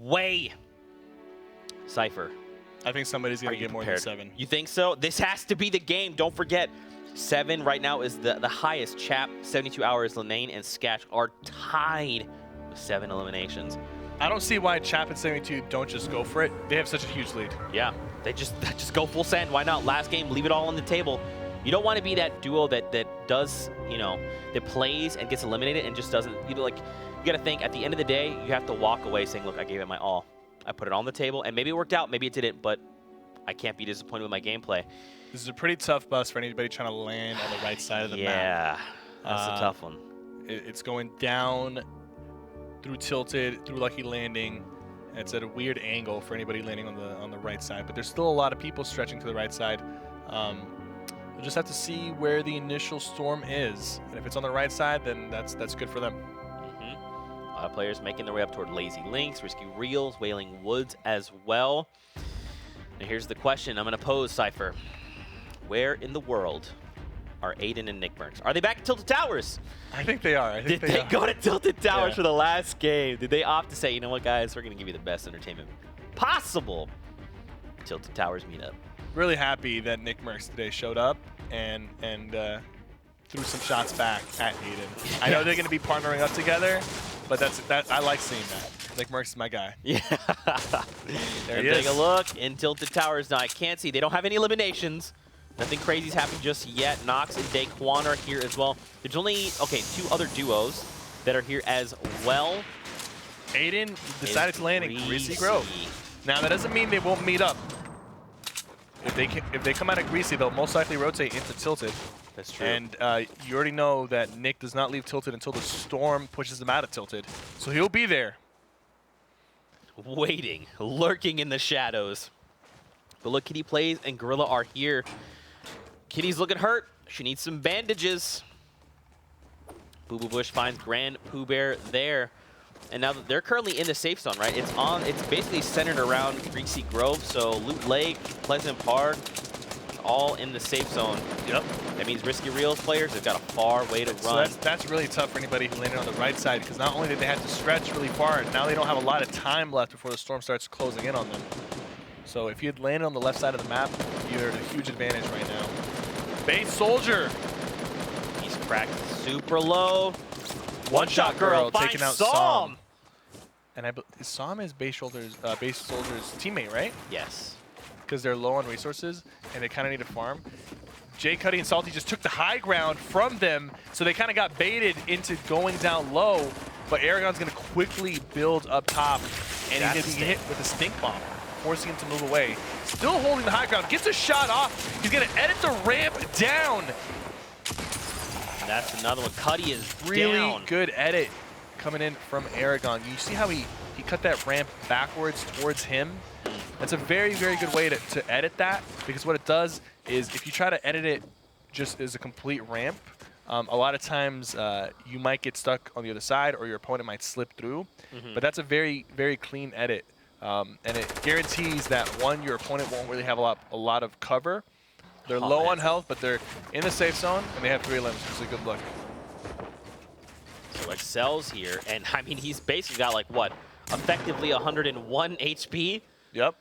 way. Cypher, I think somebody's going to get more than 7. You think so? This has to be the game. Don't forget, 7 right now is the highest. Chap, 72 hours, Lane, and Sketch are tied with 7 eliminations. I don't see why Chap and 72 don't just go for it. They have such a huge lead. Yeah, they just go full send. Why not? Last game, leave it all on the table. You don't want to be that duo that does, you know, that plays and gets eliminated and just doesn't, you know, like, you got to think, at the end of the day, you have to walk away saying, look, I gave it my all. I put it on the table, and maybe it worked out, maybe it didn't, but I can't be disappointed with my gameplay. This is a pretty tough bus for anybody trying to land on the right side of the map. Yeah, that's a tough one. It's going down through tilted, through lucky landing. It's at a weird angle for anybody landing on the right side, but there's still a lot of people stretching to the right side. We'll just have to see where the initial storm is, and if it's on the right side, then that's good for them. A lot of players making their way up toward Lazy Links, Risky Reels, Wailing Woods as well. Now here's the question I'm going to pose, Cypher. Where in the world are Aiden and Nickmercs? Are they back at Tilted Towers? I think they are. Did they go to Tilted Towers for the last game? Did they opt to say, you know what, guys, we're going to give you the best entertainment possible? Tilted Towers meetup. Really happy that Nickmercs today showed up and threw some shots back at Aiden. I know they're going to be partnering up together, but I like seeing that. Nickmercs is my guy. Yeah. There he is. Take a look in Tilted Towers. Now, I can't see. They don't have any eliminations. Nothing crazy's happened just yet. Nox and Daquan are here as well. There's only, okay, 2 other duos that are here as well. Aiden decided to land in Greasy Grove. Now, that doesn't mean they won't meet up. If they come out of Greasy, they'll most likely rotate into Tilted. That's true. And you already know that Nick does not leave Tilted until the storm pushes them out of Tilted. So he'll be there. Waiting, lurking in the shadows. But look, Kitty Plays and Gorilla are here. Kitty's looking hurt. She needs some bandages. Boo Boo Bush finds Grand Pooh Bear there. And now they're currently in the safe zone, right? It's basically centered around Greasy Grove, so Loot Lake, Pleasant Park, all in the safe zone. Yep. That means Risky Reels players, they've got a far way to run. So that's really tough for anybody who landed on the right side, because not only did they have to stretch really far, now they don't have a lot of time left before the storm starts closing in on them. So if you had landed on the left side of the map, you're at a huge advantage right now. Base Soldier. He's cracked super low. One-shot girl taking out Psalm. And Psalm is Base Soldier's teammate, right? Yes. Because they're low on resources and they kind of need to farm. Jay Cuddy and Salty just took the high ground from them, so they kind of got baited into going down low. But Aragon's going to quickly build up top, and he's going to get hit with a stink bomb, forcing him to move away. Still holding the high ground, gets a shot off. He's going to edit the ramp down. And that's another one. Cuddy is really down. Good edit coming in from Aragon. You see how he cut that ramp backwards towards him? That's a very, very good way to edit that, because what it does is if you try to edit it just as a complete ramp, a lot of times you might get stuck on the other side or your opponent might slip through. But that's a very, very clean edit. And it guarantees that, one, your opponent won't really have a lot of cover. They're low on health, but they're in the safe zone, and they have 3 limbs, which is a good look. So Excel's here, and I mean, he's basically got like, what, effectively 101 HP? Yep.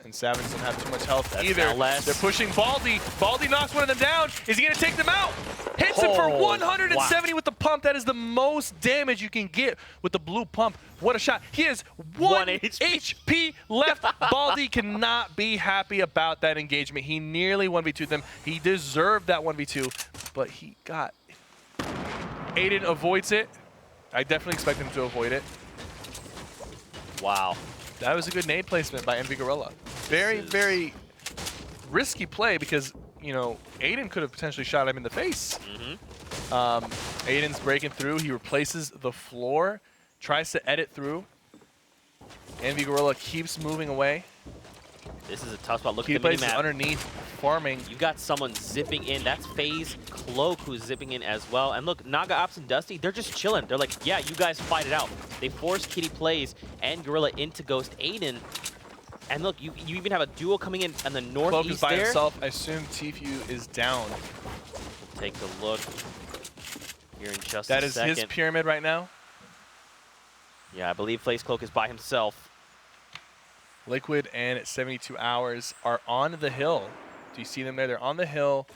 And Savage doesn't have too much health either. Now less. They're pushing Baldy. Baldy knocks one of them down. Is he going to take them out? Hits him for 170 with the pump. That is the most damage you can get with the blue pump. What a shot. He has 1 HP left. Baldy cannot be happy about that engagement. He nearly 1v2'd them. He deserved that 1v2, but he got... Aiden avoids it. I definitely expect him to avoid it. Wow. That was a good nade placement by Envy Gorilla. Very, very risky play because, you know, Aiden could have potentially shot him in the face. Aiden's breaking through. He replaces the floor, tries to edit through. Envy Gorilla keeps moving away. This is a tough spot. Look He at the plays minimap. underneath, farming. You got someone zipping in. That's FaZe Cloak who's zipping in as well. And look, Naga Ops and Dusty, they're just chilling. They're like, yeah, you guys fight it out. They force Kitty Plays and Gorilla into Ghost Aiden. And look, you even have a duo coming in on the northeast Cloak is by there. himself. I assume Tfue is down. We'll take a look here in just a second. That is his pyramid right now. Yeah, I believe FaZe Cloak is by himself. Liquid and 72 Hours are on the hill. Do you see them there? They're on the hill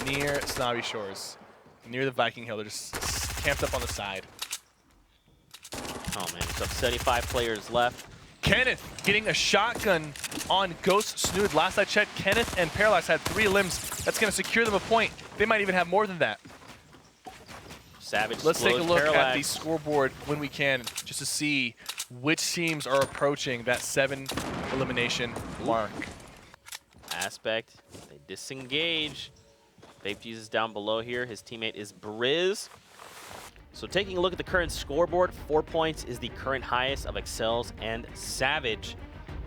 near Snobby Shores, near the Viking Hill. They're just camped up on the side. Oh man, so 75 players left. Kenneth getting a shotgun on Ghost Snood. Last I checked, Kenneth and Parallax had 3 limbs. That's going to secure them a point. They might even have more than that. Savage. Let's take a look Parallax. at the scoreboard when we can, just to see which teams are approaching that 7 elimination mark. Aspect, they disengage. Vape Jesus down below here. His teammate is Briz. So taking a look at the current scoreboard, 4 points is the current highest of Excels and Savage.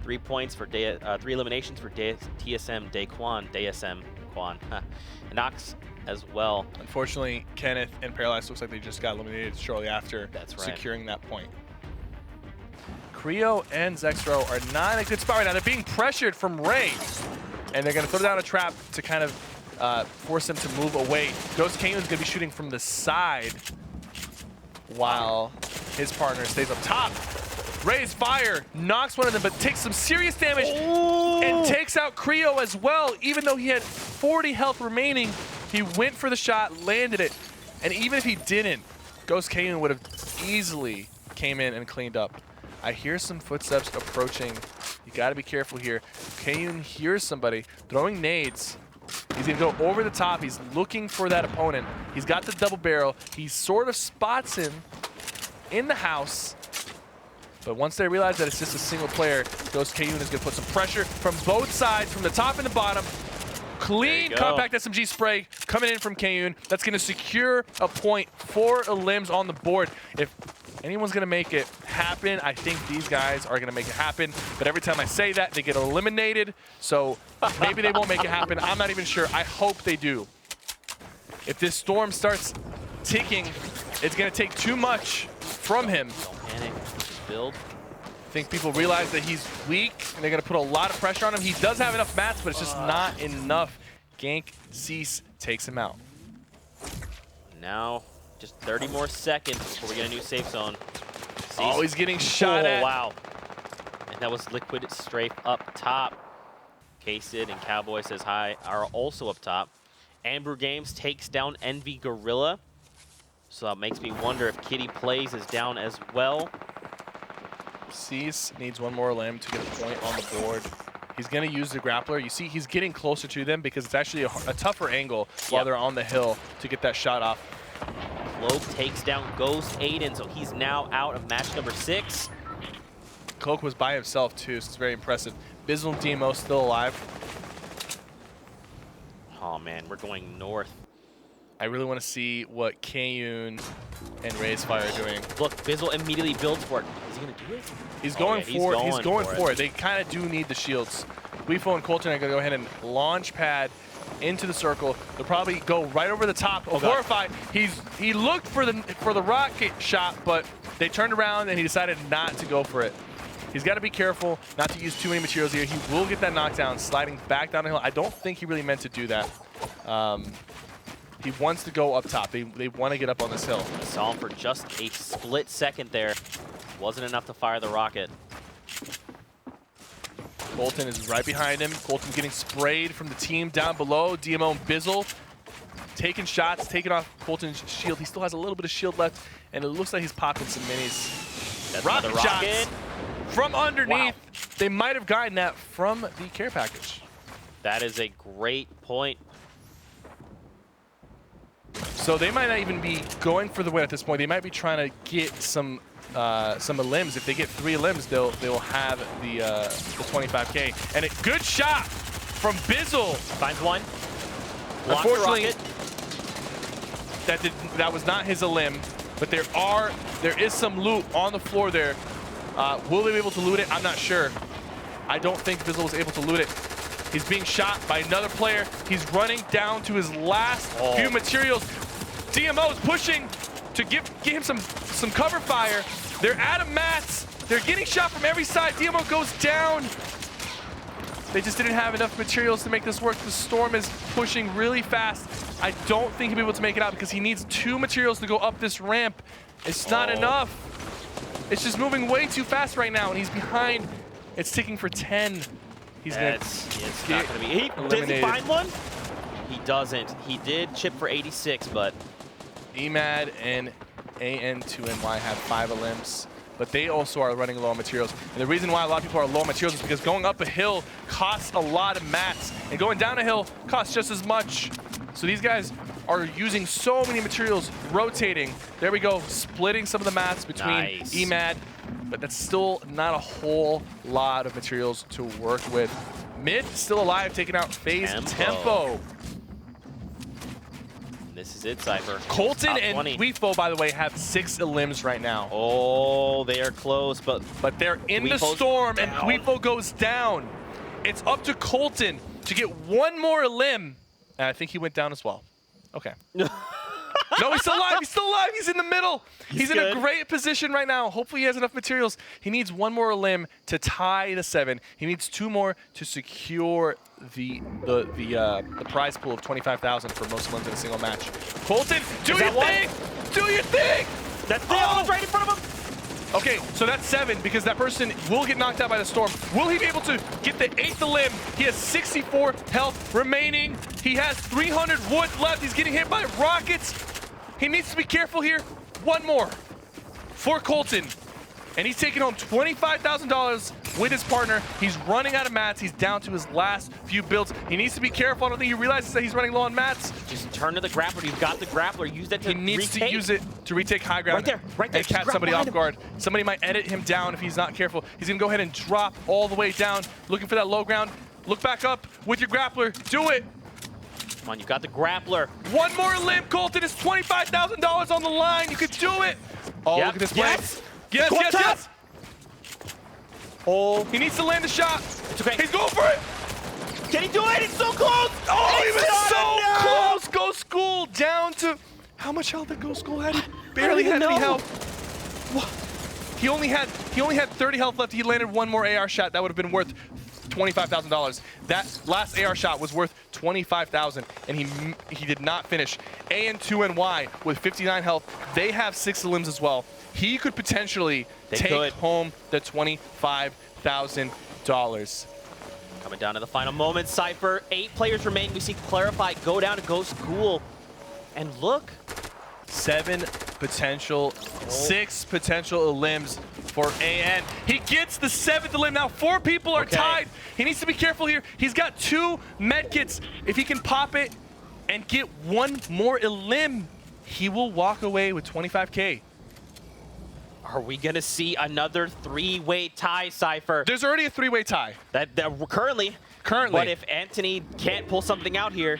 3 points for 3 eliminations for TSM Daquan, DSM Quan, and Nox as well. Unfortunately, Kenneth and Parallax looks like they just got eliminated shortly after That's right. securing that point. Creo and Zexro are not in a good spot right now. They're being pressured from Ray, and they're going to throw down a trap to kind of force them to move away. Ghost Kane is going to be shooting from the side while his partner stays up top. Ray's fire knocks one of them, but takes some serious damage and takes out Creo as well. Even though he had 40 health remaining, he went for the shot, landed it, and even if he didn't, Ghost Kane would have easily came in and cleaned up. I hear some footsteps approaching. You got to be careful here. Kane hears somebody throwing nades. He's going to go over the top. He's looking for that opponent. He's got the double barrel. He sort of spots him in the house. But once they realize that it's just a single player, Ghost Kayun is going to put some pressure from both sides, from the top and the bottom. Clean compact SMG spray coming in from Kayun. That's going to secure a point for Elims on the board. If anyone's going to make it happen, I think these guys are going to make it happen. But every time I say that, they get eliminated. So maybe they won't make it happen. I'm not even sure. I hope they do. If this storm starts ticking, it's going to take too much from him. Don't panic. Just build. I think people realize that he's weak, and they're going to put a lot of pressure on him. He does have enough mats, but it's just not enough. Gank Cease takes him out. Now, just 30 more seconds before we get a new safe zone. Oh, he's getting shot at. Wow. And that was Liquid Strafe up top. K-Sid and Cowboy Says Hi are also up top. Amber Games takes down Envy Gorilla. So that makes me wonder if Kitty Plays is down as well. Cease needs one more limb to get a point on the board. He's going to use the grappler. You see he's getting closer to them because it's actually a tougher angle while they're on the hill to get that shot off. Cloak takes down Ghost Aiden, so he's now out of match number 6. Cloak was by himself too, so it's very impressive. Bizzle and Demo still alive. Oh man, we're going north. I really want to see what Kayun and Ray's Fire are doing. Look, Bizzle immediately builds for it. Is he going to do it? He's going for it. He's going for it. it. They kind of do need the shields. Weefo and Colton are going to go ahead and launch pad into the circle. They'll probably go right over the top of Horrify. He looked for the rocket shot, but they turned around and he decided not to go for it. He's got to be careful not to use too many materials here. He will get that knockdown sliding back down the hill. I don't think he really meant to do that. He wants to go up top. They want to get up on this hill. I saw him for just a split second there. Wasn't enough to fire the rocket. Colton is right behind him. Colton getting sprayed from the team down below. DMO and Bizzle taking shots, taking off Colton's shield. He still has a little bit of shield left, and it looks like he's popping some minis. That's rocket shots from underneath. Wow. They might have gotten that from the care package. That is a great point. So they might not even be going for the win at this point. They might be trying to get some limbs. If they get 3 limbs, they'll have the 25K. And a good shot from Bizzle. Finds one. Unfortunately, that was not his limb, but there is some loot on the floor there. Will they be able to loot it? I'm not sure. I don't think Bizzle was able to loot it. He's being shot by another player. He's running down to his last few materials. DMO is pushing to give him some cover fire. They're out of mats. They're getting shot from every side. DMO goes down. They just didn't have enough materials to make this work. The storm is pushing really fast. I don't think he'll be able to make it out because he needs 2 materials to go up this ramp. It's not enough. It's just moving way too fast right now, and he's behind It's ticking for 10. He's it's not gonna be. Does he find one? He doesn't. He did chip for 86, but EMAD and AN2NY have 5 elims, but they also are running low on materials. And the reason why a lot of people are low on materials is because going up a hill costs a lot of mats, and going down a hill costs just as much. So these guys are using so many materials, rotating. There we go, splitting some of the mats between EMAD, but that's still not a whole lot of materials to work with. Mid still alive, taking out FaZe Tempo. This is it, Cypher. Colton and Weefo, by the way, have 6 elims right now. Oh, they are close, but they're in the storm, and Weefo goes down. It's up to Colton to get one more elim, and I think he went down as well. Okay. No, he's still alive. He's still alive. He's in the middle. He's in a great position right now. Hopefully, he has enough materials. He needs one more elim to tie the 7. He needs 2 more to secure the prize pool of 25,000 for most elims in a single match. Colton, do your thing. Do your thing. That's right in front of him. Okay, so that's 7 because that person will get knocked out by the storm. Will he be able to get the 8th elim? He has 64 health remaining. He has 300 wood left. He's getting hit by rockets. He needs to be careful here. One more for Colton. And he's taking home $25,000 with his partner. He's running out of mats. He's down to his last few builds. He needs to be careful. I don't think he realizes that he's running low on mats. Just turn to the grappler. You've got the grappler. Use that to retake. He needs to use it to retake high ground. Right there. And catch somebody off guard. Somebody might edit him down if he's not careful. He's going to go ahead and drop all the way down, looking for that low ground. Look back up with your grappler. Do it. Come on, you've got the grappler. One more elim, Colton. It's $25,000 on the line. You could do it. Oh, look at this play. Yes. Oh, he needs to land a shot. It's okay. He's going for it. Can he do it? It's so close. Oh, he was so close. Ghost School down to how much health did Ghost School had? He barely had any health. He only had 30 health left. He landed one more AR shot. That would have been worth $25,000. That last AR shot was worth $25,000, and he did not finish. AN2NY with 59 health. They have 6 elims as well. He could potentially take home the $25,000. Coming down to the final moment, Cypher. 8 players remain. We see Clarify go down to Ghost School. And look. 6 potential elims for AN. He gets the 7th elim. Now 4 people are tied. He needs to be careful here. He's got 2 medkits. If he can pop it and get one more elim, he will walk away with 25K. Are we gonna see another 3-way tie, Cypher? There's already a 3-way tie. That currently. But if Anthony can't pull something out here.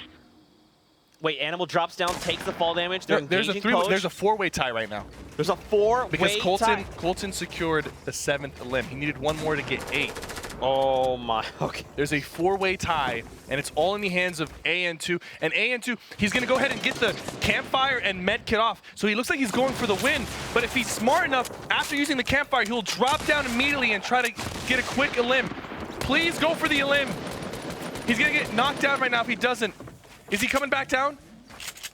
Wait, Animal drops down, takes the fall damage. There's a 4-way tie right now. There's a 4-way because tie. Colton secured the 7th elim. He needed one more to get 8. Oh my, okay. There's a 4-way tie, and it's all in the hands of AN2. And AN2, he's gonna go ahead and get the campfire and med kit off. So he looks like he's going for the win. But if he's smart enough, after using the campfire, he'll drop down immediately and try to get a quick elim. Please go for the elim. He's gonna get knocked down right now if he doesn't. Is he coming back down?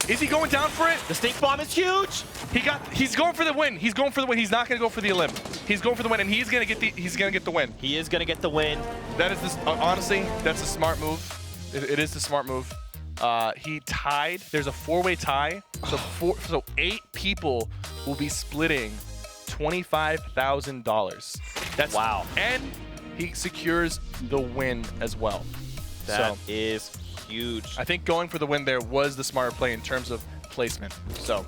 Is he going down for it? The stink bomb is huge. He's going for the win. He's going for the win. He's not going to go for the elim. He's going for the win, and he's going to get the win. He is going to get the win. That is this. Honestly, that's a smart move. It is the smart move. He tied. There's a 4-way tie. So 8 people will be splitting $25,000. That's wow. And he secures the win as well. That is huge. I think going for the win there was the smarter play in terms of placement. So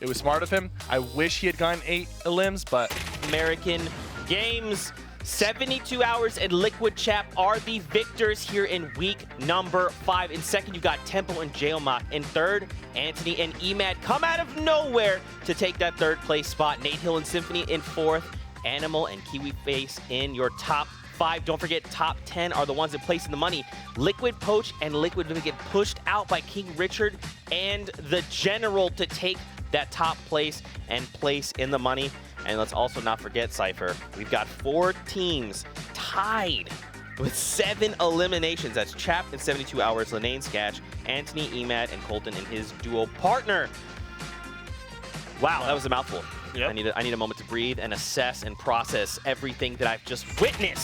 it was smart of him. I wish he had gotten 8 elims, but American Games, 72 Hours and Liquid Chap are the victors here in week number 5. In second, you got Temple and Jailmock. In third, Anthony and EMAD come out of nowhere to take that 3rd place spot. Nate Hill and Symphony in 4th. Animal and Kiwi Face in your top 5. Don't forget, top 10 are the ones that place in the money. Liquid Poach and Liquid Vivid get pushed out by King Richard and the General to take that top place and place in the money. And let's also not forget, Cypher, we've got 4 teams tied with 7 eliminations. That's Chap in 72 Hours, Linane Sketch, Anthony, EMAD, and Colton and his duo partner. Wow, that was a mouthful. Yep. I need a moment to breathe and assess and process everything that I've just witnessed.